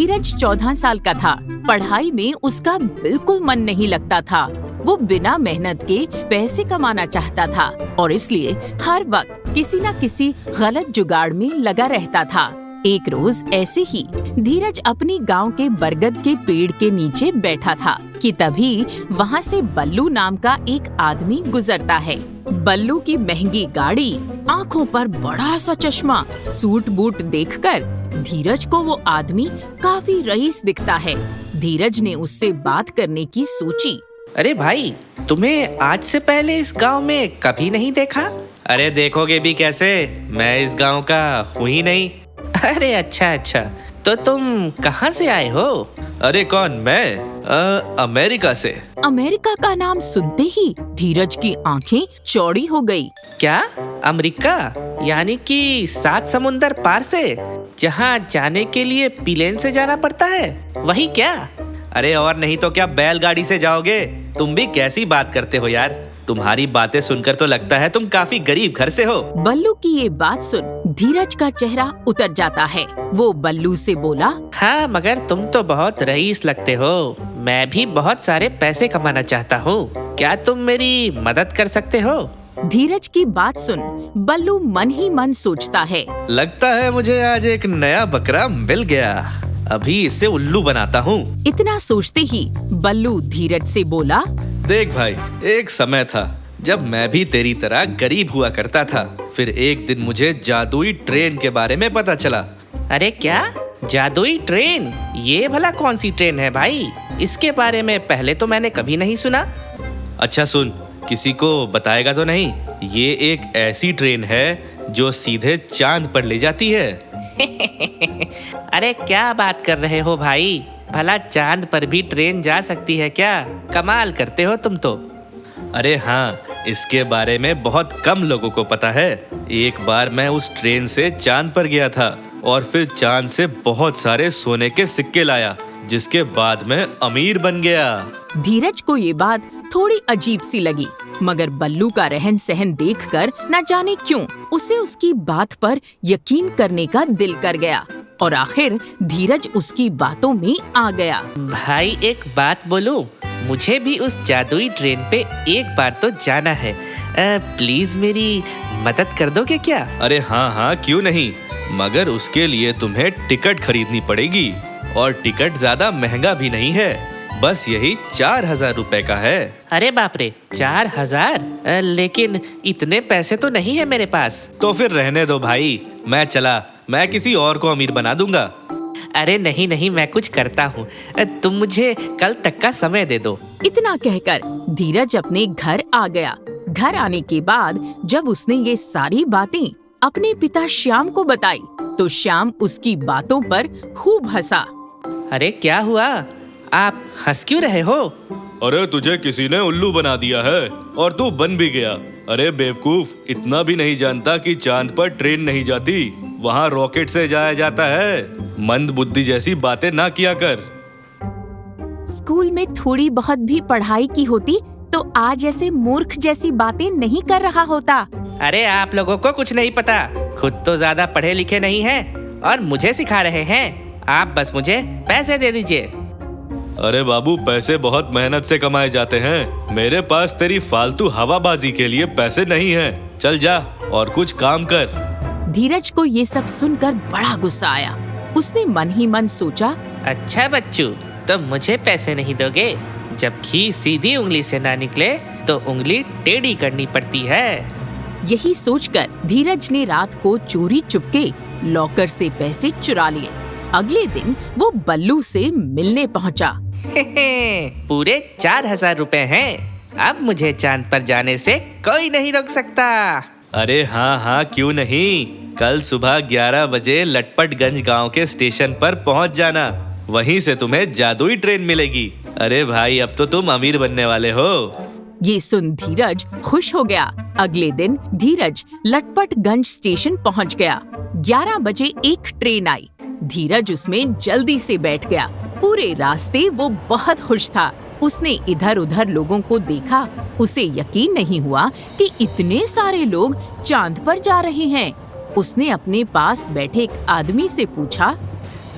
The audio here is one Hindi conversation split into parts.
धीरज 14 साल का था। पढ़ाई में उसका बिल्कुल मन नहीं लगता था। वो बिना मेहनत के पैसे कमाना चाहता था और इसलिए हर वक्त किसी न किसी गलत जुगाड़ में लगा रहता था। एक रोज ऐसे ही धीरज अपनी गांव के बरगद के पेड़ के नीचे बैठा था कि तभी वहां से बल्लू नाम का एक आदमी गुजरता है। बल्लू की महंगी गाड़ी, आंखों पर बड़ा सा चश्मा, सूट बूट देखकर धीरज को वो आदमी काफी रईस दिखता है। धीरज ने उससे बात करने की सोची। अरे भाई, तुम्हें आज से पहले इस गांव में कभी नहीं देखा? अरे देखोगे भी कैसे, मैं इस गांव का हूँ ही नहीं। अरे अच्छा, तो तुम कहाँ से आए हो? अरे कौन, मैं अमेरिका से। अमेरिका का नाम सुनते ही धीरज की आंखें चौड़ी हो गई। क्या? अमेरिका? यानी कि 7 समुंदर पार से, जहाँ जाने के लिए प्लेन से जाना पड़ता है, वही क्या? अरे और नहीं तो क्या, बैलगाड़ी से जाओगे? तुम भी कैसी बात करते हो यार, तुम्हारी बातें सुनकर तो लगता है तुम काफी गरीब घर से हो। बल्लू की ये बात सुन धीरज का चेहरा उतर जाता है। वो बल्लू से बोला, हाँ मगर तुम तो बहुत रईस लगते हो। मैं भी बहुत सारे पैसे कमाना चाहता हूँ, क्या तुम मेरी मदद कर सकते हो? धीरज की बात सुन बल्लू मन ही मन सोचता है, लगता है मुझे आज एक नया बकरा मिल गया, अभी इससे उल्लू बनाता हूँ। इतना सोचते ही बल्लू धीरज से बोला, देख भाई, एक समय था जब मैं भी तेरी तरह गरीब हुआ करता था। फिर एक दिन मुझे जादुई ट्रेन के बारे में पता चला। अरे क्या? जादुई ट्रेन? ये भला कौन सी ट्रेन है भाई? इसके बारे में पहले तो मैंने कभी नहीं सुना। अच्छा सुन, किसी को बताएगा तो नहीं? ये एक ऐसी ट्रेन है जो सीधे चांद पर ले जाती है। अरे क्या बात कर रहे हो भाई, भला चांद पर भी ट्रेन जा सकती है क्या? कमाल करते हो तुम तो। अरे हाँ, इसके बारे में बहुत कम लोगों को पता है। एक बार मैं उस ट्रेन से चांद पर गया था और फिर चांद से बहुत सारे सोने के सिक्के लाया, जिसके बाद मैं अमीर बन गया। धीरज को ये बात थोड़ी अजीब सी लगी, मगर बल्लू का रहन सहन देखकर न जाने क्यों उसे उसकी बात पर यकीन करने का दिल कर गया और आखिर धीरज उसकी बातों में आ गया। भाई एक बात बोलूं, मुझे भी उस जादुई ट्रेन पे एक बार तो जाना है। प्लीज मेरी मदद कर दोगे क्या? अरे हाँ, क्यों नहीं, मगर उसके लिए तुम्हें टिकट खरीदनी पड़ेगी और टिकट ज्यादा महंगा भी नहीं है, बस यही 4000 रुपए का है। अरे बाप रे, 4000? लेकिन इतने पैसे तो नहीं है मेरे पास। तो फिर रहने दो भाई, मैं चला, मैं किसी और को अमीर बना दूंगा। अरे नहीं, मैं कुछ करता हूँ, तुम मुझे कल तक का समय दे दो। इतना कहकर धीरज अपने घर आ गया। घर आने के बाद जब उसने ये सारी बातें अपने पिता श्याम को बताई तो श्याम उसकी बातों पर खूब हंसा। अरे क्या हुआ, आप हंस क्यों रहे हो? अरे तुझे किसी ने उल्लू बना दिया है और तू बन भी गया। अरे बेवकूफ, इतना भी नहीं जानता कि चांद पर ट्रेन नहीं जाती, वहाँ रॉकेट से जाया जाता है। मंद बुद्धि जैसी बातें ना किया कर। स्कूल में थोड़ी बहुत भी पढ़ाई की होती तो आज ऐसे मूर्ख जैसी बातें नहीं कर रहा होता। अरे आप लोगों को कुछ नहीं पता, खुद तो ज्यादा पढ़े लिखे नहीं हैं और मुझे सिखा रहे हैं। आप बस मुझे पैसे दे दीजिए। अरे बाबू, पैसे बहुत मेहनत से कमाए जाते हैं, मेरे पास तेरी फालतू हवाबाजी के लिए पैसे नहीं हैं। चल जा और कुछ काम कर। धीरज को ये सब सुनकर बड़ा गुस्सा आया। उसने मन ही मन सोचा, अच्छा बच्चू, तो मुझे पैसे नहीं दोगे? जब घी सीधी उंगली से ना निकले तो उंगली टेढ़ी करनी पड़ती है। यही सोचकर धीरज ने रात को चोरी चुपके लॉकर से पैसे चुरा लिए। अगले दिन वो बल्लू से मिलने पहुंचा। पूरे 4000 रुपए हैं, अब मुझे चांद पर जाने से कोई नहीं रोक सकता। अरे हाँ, क्यों नहीं, कल सुबह 11 बजे लटपटगंज गांव के स्टेशन पर पहुंच जाना, वहीं से तुम्हें जादुई ट्रेन मिलेगी। अरे भाई, अब तो तुम अमीर बनने वाले हो। ये सुन धीरज खुश हो गया। अगले दिन धीरज लटपटगंज स्टेशन पहुंच गया। 11 बजे एक ट्रेन आई। धीरज उसमें जल्दी से बैठ गया। पूरे रास्ते वो बहुत खुश था। उसने इधर उधर लोगों को देखा, उसे यकीन नहीं हुआ कि इतने सारे लोग चांद पर जा रहे हैं। उसने अपने पास बैठे एक आदमी से पूछा,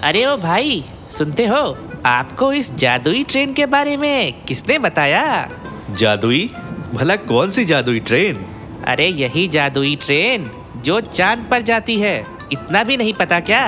अरे ओ भाई, सुनते हो, आपको इस जादुई ट्रेन के बारे में किसने बताया? जादुई? भला कौन सी जादुई ट्रेन? अरे यही जादुई ट्रेन जो चांद पर जाती है, इतना भी नहीं पता क्या?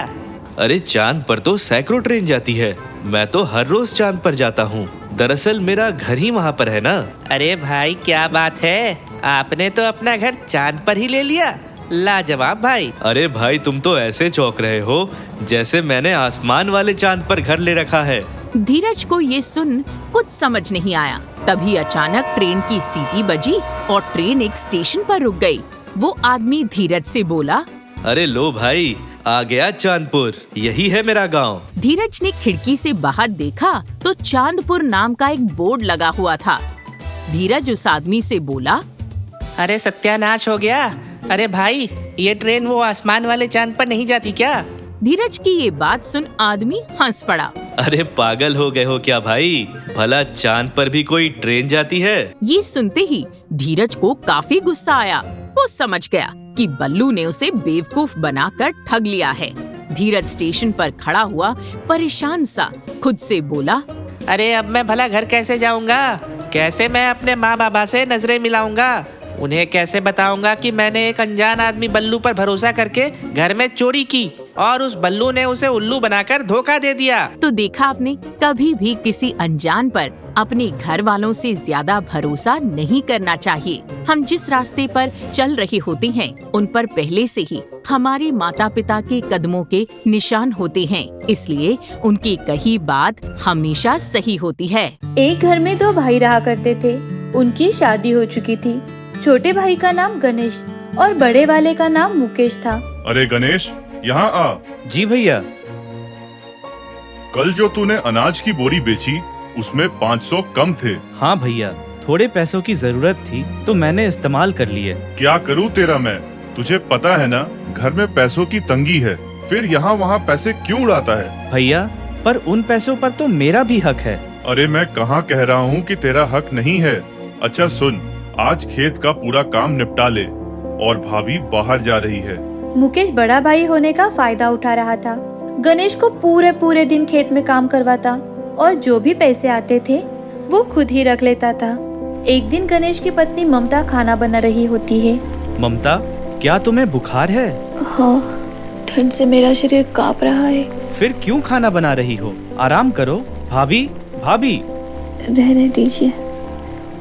अरे चांद पर तो सैकड़ों ट्रेन जाती है। मैं तो हर रोज चांद पर जाता हूँ। दरअसल मेरा घर ही वहाँ पर है ना। अरे भाई क्या बात है, आपने तो अपना घर चांद पर ही ले लिया। लाजवाब भाई। अरे भाई तुम तो ऐसे चौंक रहे हो जैसे मैंने आसमान वाले चांद पर घर ले रखा है। धीरज को ये सुन कुछ समझ नहीं आया। तभी अचानक ट्रेन की सीटी बजी और ट्रेन एक स्टेशन पर रुक गई। वो आदमी धीरज से बोला, अरे लो भाई, आ गया चांदपुर, यही है मेरा गांव। धीरज ने खिड़की से बाहर देखा तो चांदपुर नाम का एक बोर्ड लगा हुआ था। धीरज उस आदमी से बोला, अरे सत्यानाश हो गया। अरे भाई, ये ट्रेन वो आसमान वाले चांद पर नहीं जाती क्या? धीरज की ये बात सुन आदमी हंस पड़ा। अरे पागल हो गए हो क्या भाई? भला चांद पर भी कोई ट्रेन जाती है? ये सुनते ही धीरज को काफी गुस्सा आया। वो समझ गया कि बल्लू ने उसे बेवकूफ बनाकर ठग लिया है। धीरज स्टेशन पर खड़ा हुआ परेशान सा खुद से बोला, अरे अब मैं भला घर कैसे जाऊंगा? कैसे मैं अपने माँ बाबा से नजरें मिलाऊंगा? उन्हें कैसे बताऊंगा कि मैंने एक अनजान आदमी बल्लू पर भरोसा करके घर में चोरी की और उस बल्लू ने उसे उल्लू बनाकर धोखा दे दिया। तो देखा आपने, कभी भी किसी अनजान पर अपने घर वालों से ज्यादा भरोसा नहीं करना चाहिए। हम जिस रास्ते पर चल रहे होते हैं उन पर पहले से ही हमारे माता पिता के कदमों के निशान होते हैं, इसलिए उनकी कही बात हमेशा सही होती है। एक घर में दो भाई रहा करते थे। उनकी शादी हो चुकी थी। छोटे भाई का नाम गणेश और बड़े वाले का नाम मुकेश था। अरे गणेश, यहाँ आ। जी भैया। कल जो तूने अनाज की बोरी बेची उसमें 500 कम थे। हाँ भैया, थोड़े पैसों की जरूरत थी तो मैंने इस्तेमाल कर लिए। क्या करूँ तेरा मैं? तुझे पता है ना, घर में पैसों की तंगी है। फिर यहाँ वहाँ पैसे क्यों उड़ाता है? भैया, पर उन पैसों पर तो मेरा भी हक है। अरे मैं कहाँ कह रहा हूँ कि तेरा हक नहीं है। अच्छा सुन, आज खेत का पूरा काम निपटा ले और भाभी बाहर जा रही है। मुकेश बड़ा भाई होने का फायदा उठा रहा था। गणेश को पूरे दिन खेत में काम करवाता और जो भी पैसे आते थे वो खुद ही रख लेता था। एक दिन गणेश की पत्नी ममता खाना बना रही होती है। ममता, क्या तुम्हें बुखार है? हाँ, ठंड से मेरा शरीर कांप रहा है। फिर क्यों खाना बना रही हो? आराम करो। भाभी, भाभी। रहने दीजिए,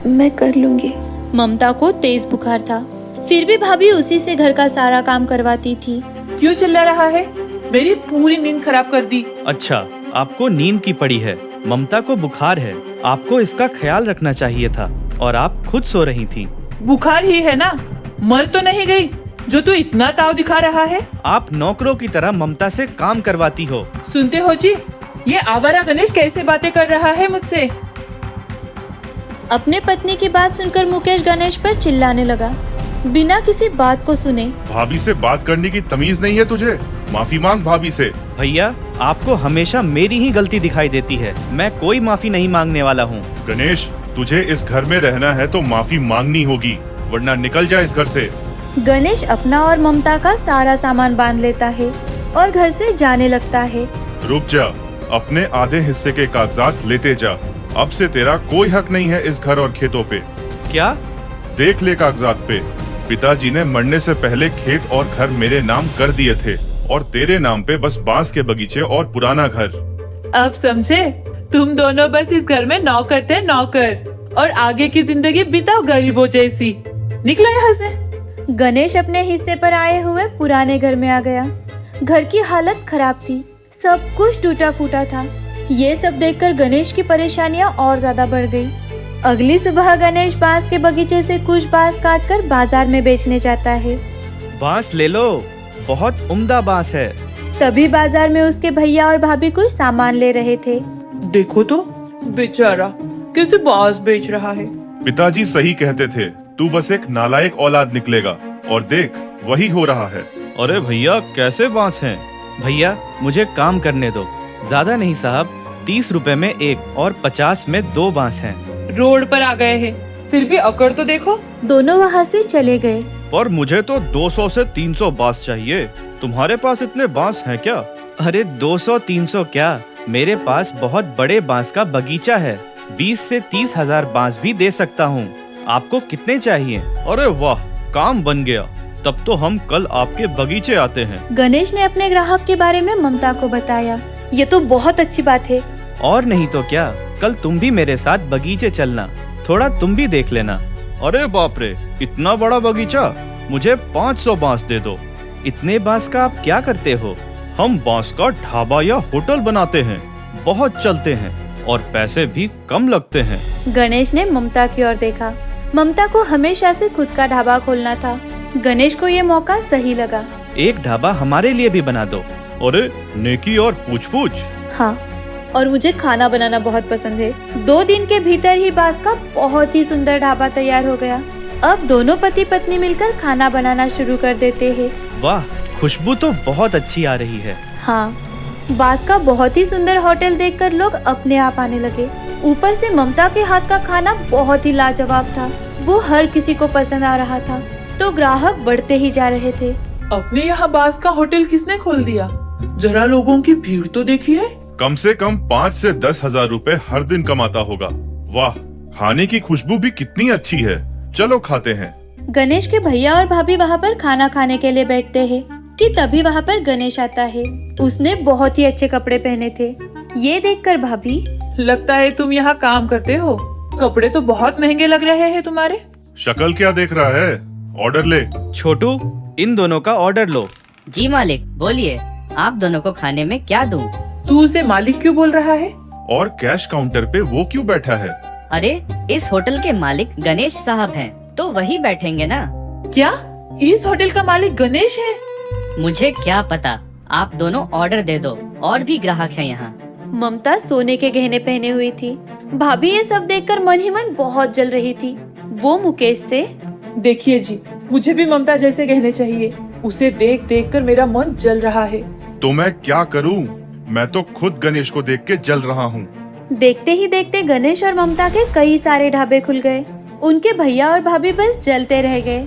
मैं कर लूंगी। ममता को तेज बुखार था, फिर भी भाभी उसी से घर का सारा काम करवाती थी। क्यों चिल्ला रहा है? मेरी पूरी नींद खराब कर दी। अच्छा, आपको नींद की पड़ी है। ममता को बुखार है, आपको इसका ख्याल रखना चाहिए था और आप खुद सो रही थी। बुखार ही है ना, मर तो नहीं गई जो तू इतना ताव दिखा रहा है। आप नौकरों की तरह ममता से काम करवाती हो। सुनते हो जी, ये आवारा गणेश कैसे बातें कर रहा है मुझसे। अपने पत्नी की बात सुनकर मुकेश गणेश पर चिल्लाने लगा, बिना किसी बात को सुने। भाभी से बात करने की तमीज नहीं है तुझे? माफी मांग भाभी से। भैया, आपको हमेशा मेरी ही गलती दिखाई देती है। मैं कोई माफी नहीं मांगने वाला हूँ। गणेश, तुझे इस घर में रहना है तो माफी मांगनी होगी, वरना निकल जा इस घर से। गणेश अपना और ममता का सारा सामान बांध लेता है और घर से जाने लगता है। रुक जा, अपने आधे हिस्से के कागजात लेते जा। अब से तेरा कोई हक नहीं है इस घर और खेतों पे। क्या? देख ले कागजात पे, पिताजी ने मरने से पहले खेत और घर मेरे नाम कर दिए थे और तेरे नाम पे बस बांस के बगीचे और पुराना घर। अब समझे? तुम दोनों बस इस घर में नौकर थे, नौकर, और आगे की जिंदगी बिताओ गरीबों जैसी। निकलो यहाँ से। गणेश अपने हिस्से पर आए हुए पुराने घर में आ गया। घर की हालत खराब थी, सब कुछ टूटा फूटा था। ये सब देखकर गणेश की परेशानियां और ज्यादा बढ़ गई। अगली सुबह गणेश बांस के बगीचे से कुछ बांस काटकर बाजार में बेचने जाता है। बांस ले लो, बहुत उम्दा बांस है। तभी बाजार में उसके भैया और भाभी कुछ सामान ले रहे थे। देखो तो बेचारा कैसे बांस बेच रहा है। पिताजी सही कहते थे, तू बस एक नालायक औलाद निकलेगा, और देख वही हो रहा है। अरे भैया, कैसे बांस हैं? भैया, मुझे काम करने दो। ज्यादा नहीं साहब, 30 रुपए में एक और 50 में 2 बांस हैं। रोड पर आ गए हैं, फिर भी अकड़ तो देखो। दोनों वहाँ से चले गए। पर मुझे तो 200 से 300 बांस चाहिए। तुम्हारे पास इतने बांस हैं क्या? अरे 200-300 क्या, मेरे पास बहुत बड़े बांस का बगीचा है। 20 से 30 हजार बांस भी दे सकता हूँ। आपको कितने चाहिए? अरे वाह, काम बन गया। तब तो हम कल आपके बगीचे आते हैं। गणेश ने अपने ग्राहक के बारे में ममता को बताया। ये तो बहुत अच्छी बात है। और नहीं तो क्या, कल तुम भी मेरे साथ बगीचे चलना, थोड़ा तुम भी देख लेना। अरे बाप रे, इतना बड़ा बगीचा! मुझे 500 बांस दे दो। इतने बांस का आप क्या करते हो? हम बांस का ढाबा या होटल बनाते हैं, बहुत चलते हैं और पैसे भी कम लगते हैं। गणेश ने ममता की ओर देखा। ममता को हमेशा से खुद का ढाबा खोलना था। गणेश को ये मौका सही लगा। एक ढाबा हमारे लिए भी बना दो। अरे नेकी और पूछ पूछ। हाँ, और मुझे खाना बनाना बहुत पसंद है। 2 दिन के भीतर ही बांस का बहुत ही सुंदर ढाबा तैयार हो गया। अब दोनों पति पत्नी मिलकर खाना बनाना शुरू कर देते हैं। वाह, खुशबू तो बहुत अच्छी आ रही है। हाँ, बांस का बहुत ही सुंदर होटल देखकर लोग अपने आप आने लगे। ऊपर से ममता के हाथ का खाना बहुत ही लाजवाब था। वो हर किसी को पसंद आ रहा था, तो ग्राहक बढ़ते ही जा रहे थे। अपने यहाँ बांस का होटल किसने खोल दिया? जरा लोगों की भीड़ तो देखिए। कम से कम 5 से 10 हजार रुपए हर दिन कमाता होगा। वाह, खाने की खुशबू भी कितनी अच्छी है। चलो खाते हैं। गणेश के भैया और भाभी वहाँ पर खाना खाने के लिए बैठते हैं कि तभी वहाँ पर गणेश आता है। उसने बहुत ही अच्छे कपड़े पहने थे। ये देखकर भाभी, लगता है तुम यहाँ काम करते हो। कपड़े तो बहुत महंगे लग रहे हैं तुम्हारे। शक्ल क्या देख रहा है? ऑर्डर ले। छोटू, इन दोनों का ऑर्डर लो। जी मालिक, बोलिए आप दोनों को खाने में क्या दूं? तू उसे मालिक क्यों बोल रहा है? और कैश काउंटर पे वो क्यों बैठा है? अरे इस होटल के मालिक गणेश साहब हैं, तो वही बैठेंगे ना। क्या इस होटल का मालिक गणेश है? मुझे क्या पता, आप दोनों ऑर्डर दे दो, और भी ग्राहक हैं यहाँ। ममता सोने के गहने पहने हुई थी। भाभी ये सब देखकर मन ही मन बहुत जल रही थी। वो मुकेश से, देखिए जी, मुझे भी ममता जैसे गहने चाहिए। उसे देख देख कर मेरा मन जल रहा है। तो मैं क्या करूं? मैं तो खुद गणेश को देख के जल रहा हूं। देखते ही देखते गणेश और ममता के कई सारे ढाबे खुल गए। उनके भैया और भाभी बस जलते रह गए।